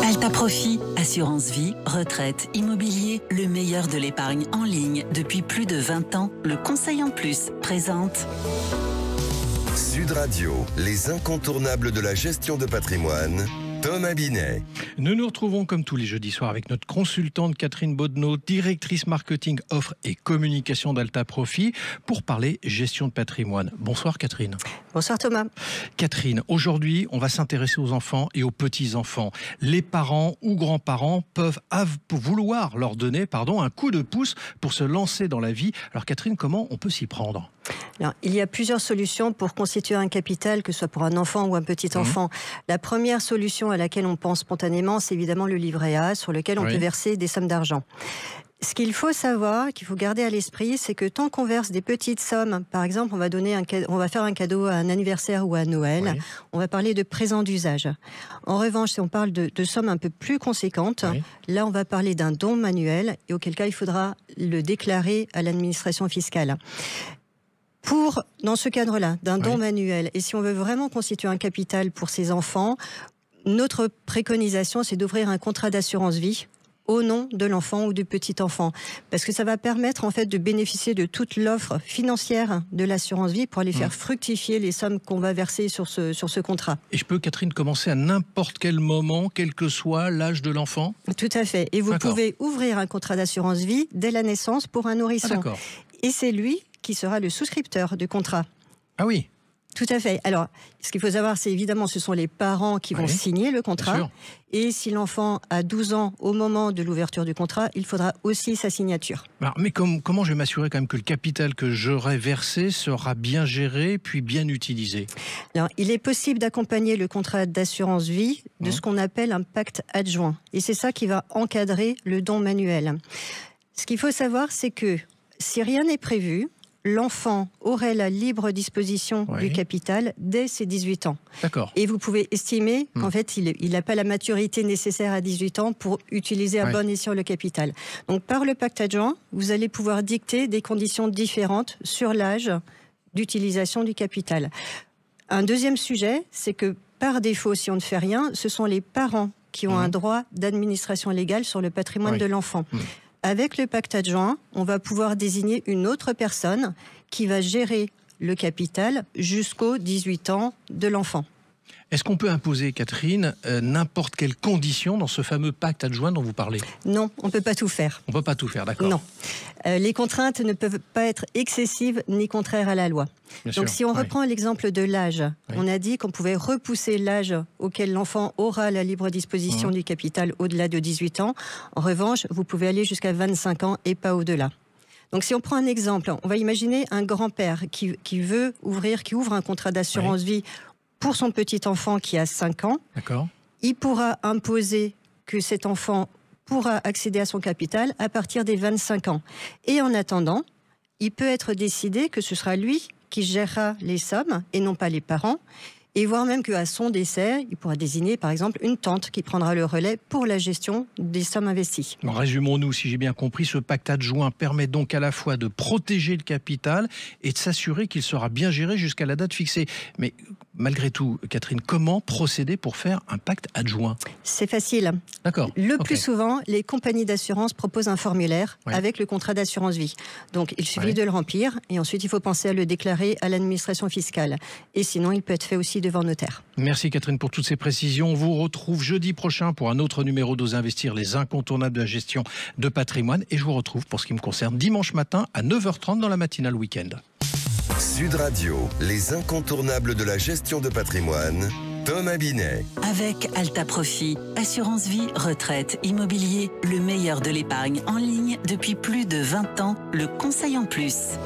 Alta Profit, assurance vie, retraite, immobilier, le meilleur de l'épargne en ligne depuis plus de 20 ans. Le Conseil en Plus présente Sud Radio, les incontournables de la gestion de patrimoine. Thomas Binet. Nous nous retrouvons comme tous les jeudis soirs avec notre consultante Catherine Boddenot, directrice marketing, offre et communication d'Alta Profit, pour parler gestion de patrimoine. Bonsoir Catherine. Bonsoir Thomas. Catherine, aujourd'hui on va s'intéresser aux enfants et aux petits-enfants. Les parents ou grands-parents peuvent vouloir leur donner un coup de pouce pour se lancer dans la vie. Alors Catherine, comment on peut s'y prendre ? Alors, il y a plusieurs solutions pour constituer un capital, que ce soit pour un enfant ou un petit enfant. La première solution à laquelle on pense spontanément, c'est évidemment le livret A, sur lequel on peut verser des sommes d'argent. Ce qu'il faut savoir, qu'il faut garder à l'esprit, c'est que tant qu'on verse des petites sommes, par exemple, on va faire un cadeau à un anniversaire ou à Noël, on va parler de présent d'usage. En revanche, si on parle de sommes un peu plus conséquentes, là, on va parler d'un don manuel, et auquel cas, il faudra le déclarer à l'administration fiscale. Dans ce cadre-là, d'un don manuel, et si on veut vraiment constituer un capital pour ses enfants, notre préconisation, c'est d'ouvrir un contrat d'assurance vie au nom de l'enfant ou du petit enfant. Parce que ça va permettre en fait de bénéficier de toute l'offre financière de l'assurance vie pour aller faire fructifier les sommes qu'on va verser sur ce contrat. Et je peux, Catherine, commencer à n'importe quel moment, quel que soit l'âge de l'enfant ? Tout à fait. Et vous pouvez ouvrir un contrat d'assurance vie dès la naissance pour un nourrisson. Et c'est lui qui sera le souscripteur du contrat. Ah oui. Tout à fait. Alors, ce qu'il faut savoir, c'est évidemment, ce sont les parents qui vont signer le contrat. Et si l'enfant a 12 ans au moment de l'ouverture du contrat, il faudra aussi sa signature. Alors, mais comment je vais m'assurer quand même que le capital que j'aurai versé sera bien géré puis bien utilisé ? Alors, il est possible d'accompagner le contrat d'assurance vie de ce qu'on appelle un pacte adjoint. Et c'est ça qui va encadrer le don manuel. Ce qu'il faut savoir, c'est que si rien n'est prévu, l'enfant aurait la libre disposition du capital dès ses 18 ans. D'accord. Et vous pouvez estimer qu'en fait, il n'a pas la maturité nécessaire à 18 ans pour utiliser à bon escient le capital. Donc, par le pacte adjoint, vous allez pouvoir dicter des conditions différentes sur l'âge d'utilisation du capital. Un deuxième sujet, c'est que par défaut, si on ne fait rien, ce sont les parents qui ont un droit d'administration légale sur le patrimoine de l'enfant. Avec le pacte adjoint, on va pouvoir désigner une autre personne qui va gérer le capital jusqu'aux 18 ans de l'enfant. Est-ce qu'on peut imposer, Catherine, n'importe quelle condition dans ce fameux pacte adjoint dont vous parlez ? Non, on ne peut pas tout faire. On ne peut pas tout faire, d'accord. Non. Les contraintes ne peuvent pas être excessives ni contraires à la loi. Donc si on reprend l'exemple de l'âge, on a dit qu'on pouvait repousser l'âge auquel l'enfant aura la libre disposition du capital au-delà de 18 ans. En revanche, vous pouvez aller jusqu'à 25 ans et pas au-delà. Donc si on prend un exemple, on va imaginer un grand-père qui ouvre un contrat d'assurance vie pour son petit enfant qui a 5 ans. D'accord. Il pourra imposer que cet enfant pourra accéder à son capital à partir des 25 ans. Et en attendant, il peut être décidé que ce sera lui qui gérera les sommes et non pas les parents. Et voire même qu'à son décès, il pourra désigner par exemple une tante qui prendra le relais pour la gestion des sommes investies. Bon, résumons-nous, si j'ai bien compris, ce pacte adjoint permet donc à la fois de protéger le capital et de s'assurer qu'il sera bien géré jusqu'à la date fixée. Mais malgré tout, Catherine, comment procéder pour faire un pacte adjoint ? C'est facile. D'accord. Le plus souvent, les compagnies d'assurance proposent un formulaire avec le contrat d'assurance vie. Donc il suffit de le remplir et ensuite il faut penser à le déclarer à l'administration fiscale. Et sinon, il peut être fait aussi devant notaire. Merci Catherine pour toutes ces précisions. On vous retrouve jeudi prochain pour un autre numéro d'Ose Investir, les incontournables de la gestion de patrimoine. Et je vous retrouve pour ce qui me concerne dimanche matin à 9h30 dans la matinale week-end. Sud Radio, les incontournables de la gestion de patrimoine. Thomas Binet. Avec Alta Profit, assurance vie, retraite, immobilier, le meilleur de l'épargne en ligne depuis plus de 20 ans, le Conseil en Plus.